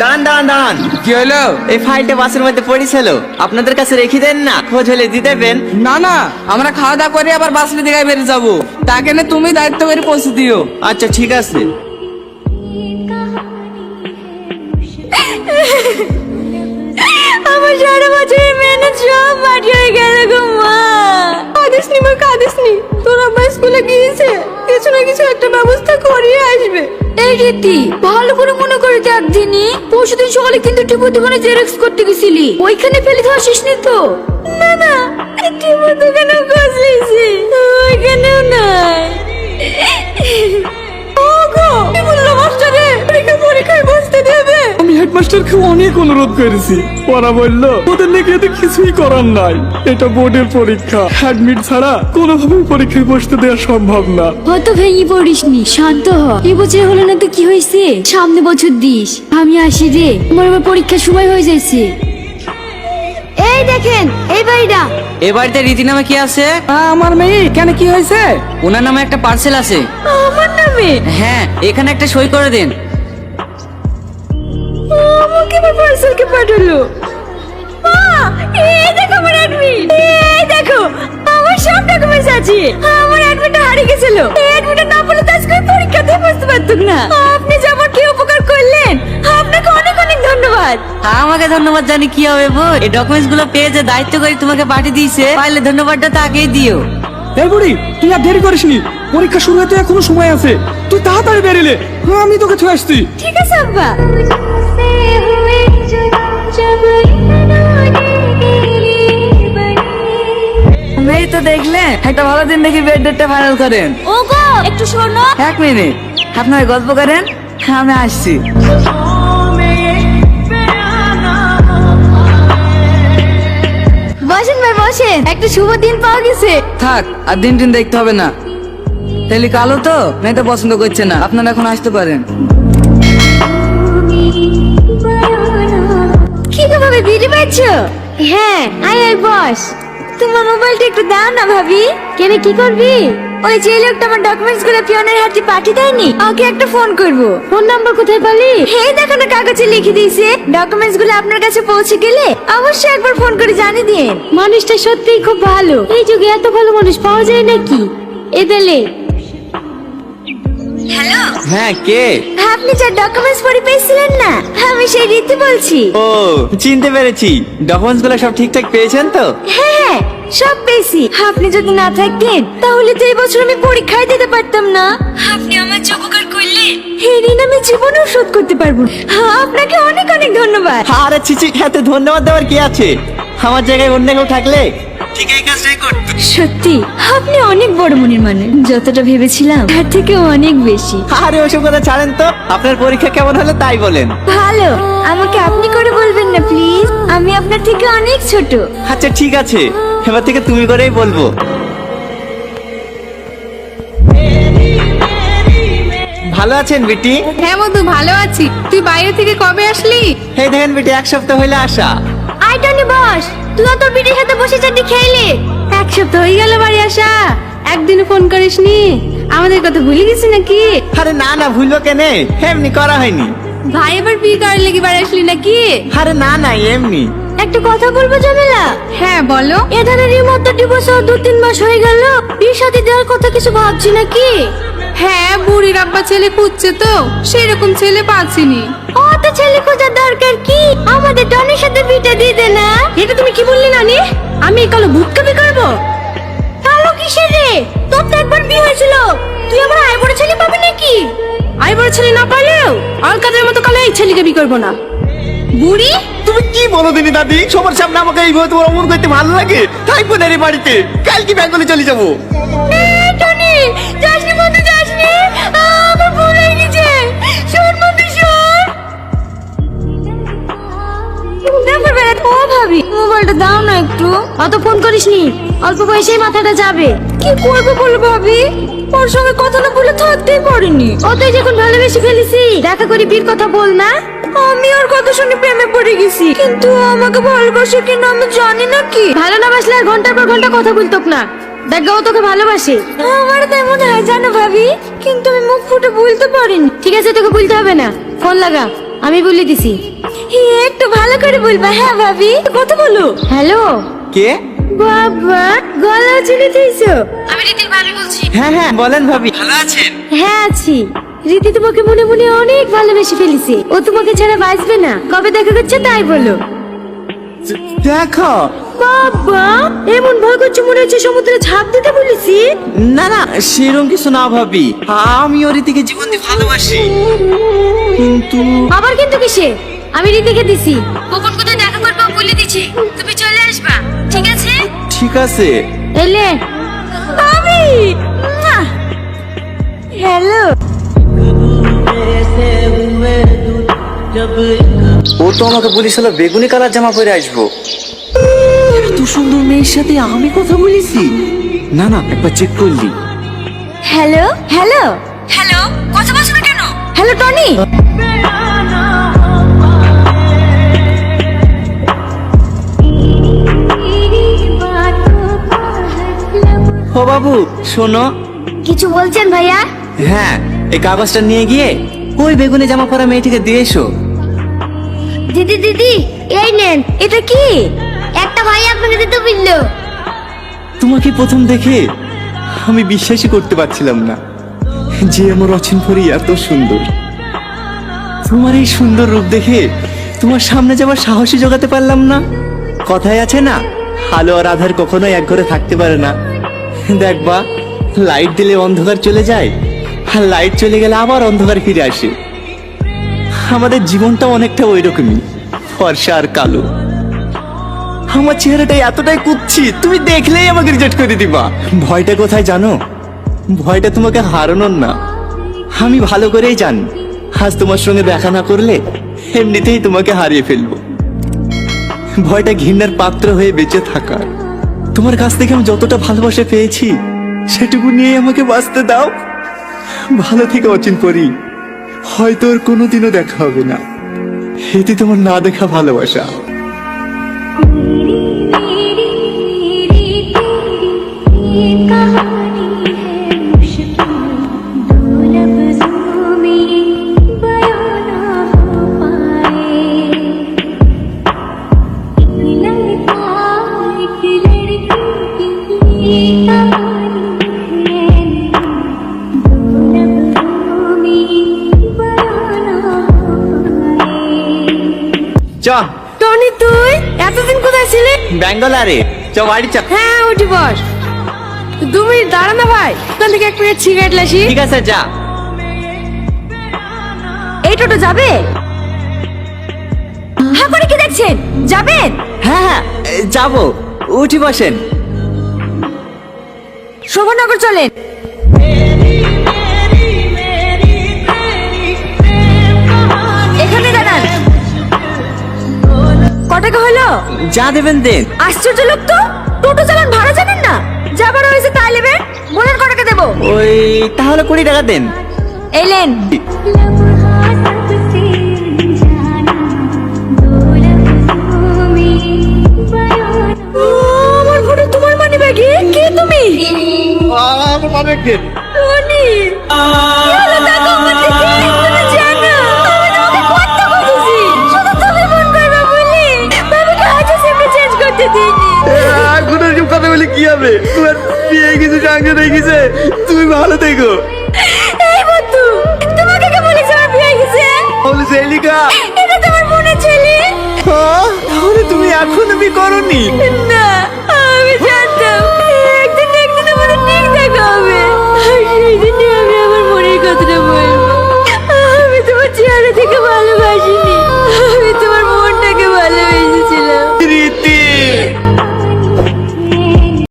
দাঁড়ান দাঁড়ান দাঁড়ান। কি হলো? এই ফাইলটা বাসের মধ্যে পড়েছিল, আপনাদের কাছে রেখে দেন না, খোঁজ হলে দিয়ে দেবেন। না না, আমরা খাওয়া দাওয়া করে আবার বাসলি দিকে বেরিয়ে যাবো, তাকে না তুমি দায়িত্ব করে পৌঁছে দিও। আচ্ছা ঠিক আছে। আমার সারা বছরের মেহনত সব মাটি হয়ে গেল গো মা। কাঁদিসনি মা, কাঁদিসনি। তোর আব্বা স্কুলে গিয়েছে, কিছু না কিছু একটা ব্যবস্থা করিয়ে আসবে। এই রীতি, ভালো করে মনে করে দেখ দিনি, পরশুদিন সকালে কিন্তু টিপু দোকানে জেরক্স করতে গেছিলি, ওইখানে ফেলে দেওয়া আসিসনি তো? না না, টিপু দোকানেও খোঁজ লিয়েছি, ওইখানেও নাই। ওগো, কি বললো মাস্টারে? পরীক্ষায় বসতে দেবে? আমি হেডমাস্টারকে অনেক অনুরোধ করেছি, ওরা বললো ওদের নাকি এতে কিছুই করার নাই, এটা বোর্ডের পরীক্ষা, অ্যাডমিট ছাড়া কোনোভাবেই পরীক্ষায় বসতে দেওয়া সম্ভব না। হয়তো ভেঙে পড়িসনি, শান্ত হ। এই বছর হলো না তো কি হয়েছে, সামনে বছর দিস। আমি আসি রে, আমার পরীক্ষার সময় হয়ে যাইছে। এই দেখেন, এই বাড়িটা। এ বাড়িতে রীতি নামে কি আছে? আমার মেয়ে। কেন, কি হয়েছে? ওনার নামে একটা পার্সেল আছে। আমার নামে? হ্যাঁ, এখানে একটা সই করে দিন। আমাকে আমার পার্সেলকে পাঠালো। এই দেখো আমার অ্যাডমিট, এই দেখো আমার সব ডকুমেন্টস আছে। আমার অ্যাডমিটটা হারিয়ে গেছিল, এই অ্যাডমিটটা না পেলে তো আজকে পরীক্ষা দিয়ে বসতে পারতাম না। আপনি যে আমার কি উপকার করলেন, আপনাকে অনেক অনেক ধন্যবাদ। আমাকে ধন্যবাদ জানি কি হবে বল, এই ডকুমেন্টস গুলো পেয়ে যে দায়িত্ব করে তোমাকে পাঠিয়ে দিয়েছে, পাইলে ধন্যবাদটা তাকেই দিও। এই বুড়ি, তুই আর দেরি করিসনি, পরীক্ষা শুরু হতে এখনো সময় আছে, তুই তাড়াতাড়ি বেরিলে, আমি তোকে ছুঁয়ে আসছি। ঠিক আছে আব্বা। এই তো দেখলে, একটা ভালো দিন দেখি বেড ডেটটা ফাইনাল করেন। ওগো, একটু শোনো। 1 মিনিট, আপনার গল্প করেন, আমি আসছি। বসেন ভাই বসেন, একটা শুভ দিন পাওয়া গেছে। থাক, আর দিন টিন দেখতে হবে না। তাহলে কালো তো মেয়েটা পছন্দ করছে না, আপনারা এখন আসতে পারেন। কি গো ভাবি, বিড়ি পাচ্ছো? হ্যাঁ, আয় আয় বস। তোমার মোবাইলটা একটু দাও না ভাবি। কেন, কি করবি? ওই যে লোকটা আমার ডকুমেন্টস গুলো পিয়নের হাতে পাঠিয়ে দেয়নি, ওকে একটা ফোন করব। ফোন নাম্বার কোথায় পেলি? এই দেখো না, কাগজে লিখে দিয়েছে। ডকুমেন্টস গুলো আপনার কাছে পৌঁছে গেলে অবশ্যই একবার ফোন করে জানিয়ে দিন। মানুষটা সত্যিই খুব ভালো, এই যুগে এত ভালো মানুষ পাওয়া যায় নাকি? এদেলে। হ্যালো, হ্যাঁ কে? আপনি যে ডকুমেন্টস পড়ে পেয়েছিলেন না, আমি সেই রীতি বলছি। ও, চিনতে পেরেছি। ডকুমেন্টস গুলো সব ঠিকঠাক পেয়েছেন তো? হ্যাঁ, সব পেয়েছি। আপনি যদি না থাকতেন তাহলে তো এই বছর আমি পরীক্ষায় দিতে পারতাম না। আপনি আমার যে উপকার করলেন, এই ঋণ আমি জীবনেও শোধ করতে পারবো না। আপনাকে অনেক অনেক ধন্যবাদ। আরে চিচি, এতে ধন্যবাদ দেওয়ার কি আছে? আমার জায়গায় অন্য কেউ থাকলে ঠিক এই কাজটাই করতো। সত্যি আপনি অনেক বড় মনের মানুষ, যতটা ভেবেছিলাম তার থেকে অনেক বেশি। আরে ওসব কথা ছাড়েন তো, আপনার পরীক্ষা কেমন হলো তাই বলেন। ভালো, আমাকে আপনি করে বলবেন না প্লিজ, আমি আপনার থেকে অনেক ছোট। আচ্ছা ঠিক আছে, এবার থেকে তুমি করেই বলবো। ভালো আছেন বেটি? হ্যাঁ বন্ধু, ভালো আছি। তুই বাইরে থেকে কবে আসলি? এই দেখেন বেটি, 1 সপ্তাহ হইলে আসা। আয় টনি বস, তুই তোর বিটির সাথে বসে চাটি খেলি। 1 সপ্তাহ হয়ে গেল বাড়ি আসা, একদিনও ফোন করিসনি। আমাদের কথা ভুলে গেছি নাকি? আরে না না, ভুলবো কেনে, এমনি করা হয়নি। ভাই এবার বিয়ে করার লেগে বাড়ি আসলি নাকি? আরে না না, এমনি। একটা কথা বলবো জামেলা? হ্যাঁ বলো। এ ধরনের রিমোটটা ডিভোর্স 2-3 মাস হয়ে গেল, বিয়ে শাদী দেওয়ার কথা কিছু ভাবছি নাকি? হ্যাঁ, বুড়ির আব্বা ছেলে খুঁজছে তো, সেরকম ছেলে পাচ্ছিনি। ও তো ছেলে খোঁজার দরকার কি, আমাদের টনির সাথে বিটা দিয়ে দে না। এটা তুমি কি বললি নানি? আমি কালো ভুটকাবি করবো? কালো কিসের রে, তোর তো একবার বিয়ে হয়েছিল, তুই আবার আয় বড় ছেলে পাবি নাকি? আই বড় ছেলে না পারলেও অলকাদের মতো কালো এই ছেলেকে বিয়ে করবো না। বুড়ি, তুমি কি বলো দিনি দাদি, সবার সামনে আমাকে এইভাবে তোমার অমন করতে ভালো লাগে? থাকবো না রে বাড়িতে, কালকে বেঙ্গলে চলে যাবো। টনি, যাসনি বন্ধু, যাসনি, আমার ভুল হয়ে গেছে। শোন বন্ধু, শোন। দেখো বেড়া, ও ভাবি মোবাইলটা দাও না একটু। অত ফোন করিসনি, অল্প বয়সেই মাথাটা যাবে। কি করবো বলো ভাবি, ওর সঙ্গে কথা না বলে থাকতেই পারিনি। অতই যখন ভালোবেসে ফেলেছি, দেখা করি বিয়ের কথা বল না। আমি ওর কথা শুনে প্রেমে পড়ে গেছি, কিন্তু আমাকে ভালোবাসে কিনা আমি জানি না। কি ভালো না বাসলে আর ঘন্টার পর ঘন্টা কথা বলতো না। দেখ ও তোকে ভালোবাসে। আমার তেমন হয় জানো ভাবি, কিন্তু আমি মুখ ফুটে বলতে পারিনি। ঠিক আছে, তোকে বলতে হবে না, ফোন লাগা। আমি বলে দিছি। একটু ভালো করে বলবা। হ্যাঁ ভাবি, কথা বলো। হ্যালো কে? বাবা, গলা চিনে দিয়েছো? আমি রীতির ভাবি বলছি। হ্যাঁ হ্যাঁ, বলেন ভাবি, ভালো আছেন? হ্যাঁ আছি। রীতি তোমাকে মনে মনে অনেক ভালোবেসে ফেলেছে। ও তোমাকে ছাড়া বাঁচবে না। কবে দেখা করছে তাই বলো। দেখো, বাবা, এমন ভয় করছে মনে হচ্ছে সমুদ্রে ঝাঁপ দিতে বলেছি। না না, সেরকম কিছু না ভাবি, আমি ওর রীতিকে জীবন দিয়ে ভালোবাসি। কিন্তু আবার কিন্তু কিসে? আমি রীতিকে দিছি, কখন কোথায় দেখা করবো বলে দিছি। তুমি চলে আসবা, ঠিক আছে? ঠিক আছে। এলে ভাবি। হ্যালো। ও তো আমাকে বলেছিল বেগুনি কালার জামা পরে আসবো। এত সুন্দর মেয়ের সাথে আমি কথা বলেছি? না না, একবার চেক করলি। হ্যালো হ্যালো হ্যালো, কথা বলছো না কেন? Hello Tony. ও বাবু, শোনো। কিছু বলছেন ভাইয়া? হ্যাঁ, এই কাগজটা নিয়ে গিয়ে ওই বেগুনি জামা পরা মেয়েটিকে দিয়ে এসো। দিদি দিদি, এই নেন। এটা কি? একটা ভাই আপনাকে দিতে বললো। তোমাকে প্রথম দেখে আমি বিশ্বাসই করতে পারছিলাম না যে আমার অচিন পরি এত সুন্দর। তোমার এই সুন্দর রূপ দেখে তোমার সামনে যাবার সাহসী জোগাতে পারলাম না। কথায় আছে না, আলো আর আধার কখনোই এক ঘরে থাকতে পারে না। দেখবা, লাইট দিলে অন্ধকার চলে যায়, আর লাইট চলে গেলে আবার অন্ধকার ফিরে আসে। আমাদের জীবনটা অনেকটা ওই রকমই, ফর্সা আর কালো। আমার চেহারাটা এতটাই কুৎসিত, তুমি দেখলেই আমাকে রিজেক্ট করে দিবা। ভয়টা কোথায় জানো? ভয়টা তোমাকে হারানোর না। আমি ভালো করেই জানি আজ তোমার সঙ্গে দেখা না করলে এমনিতেই তোমাকে হারিয়ে ফেলবো। ভয়টা ঘৃণার পাত্র হয়ে বেঁচে থাকার। তোমার কাছ থেকে আমি যতটা ভালোবাসা পেয়েছি সেটুকু নিয়ে আমাকে বাঁচতে দাও। ভালো থেকে অচিন পরি, হয়তো ওর কোনোদিনও দেখা হবে না। এতে তোমার না দেখা ভালোবাসা। চ টনি, তুই এতদিন কোথায় ছিলি? ব্যাঙ্গালোরে। চ বাড়ি চ। হ্যাঁ, উঠি বস। 2 মিনিট দাঁড়া না ভাই, ওখান থেকে 1 প্যাকেট সিগারেট লাসি। ঠিক আছে, যা। এই টোটো যাবে? হ্যাঁ করে কি দেখছেন? যাবেন? হ্যাঁ হ্যাঁ, যাবো। উঠি বসেন। শোভনগর চলেন। এখানে দাঁড়ান। কত টাকা হলো? যা দেবেন দেন। আশ্চর্য লোক তো, টোটো চালান ভাড়া জানেন না? যা ভাড়া হয়েছে তাই নেবেন। বলেন কত টাকা দেবো? ওই তাহলে 20 টাকা দেন। এলেন। আমার ঘরে তোমার মানি ব্যাগে? কে তুমি? টনি, কি হলো দেখো আমার দিকে। তুমি জানো আমি তোমাকে কত বলেছি, শুধু তুমি ফোন করবে বলি। আমি কাজে সিমটা চেঞ্জ করতে দিইনি। এখন এরকম কথা বলে কি হবে? তোমার বিয়ে কিছু সঙ্গে হয়ে গেছে, তুমি ভালো থেকো। এই বন্ধু, তোমাকে কে বলেছে আমার বিয়ে হয়ে গেছে? বলেছে এলিকা। এটা তোমার বোনের ছেলে। তাহলে তুমি এখন আমি করনি? না, আমি জানতাম একদিন একদিন আমাদের ঠিক দেখা হবে। আর সেই দিনে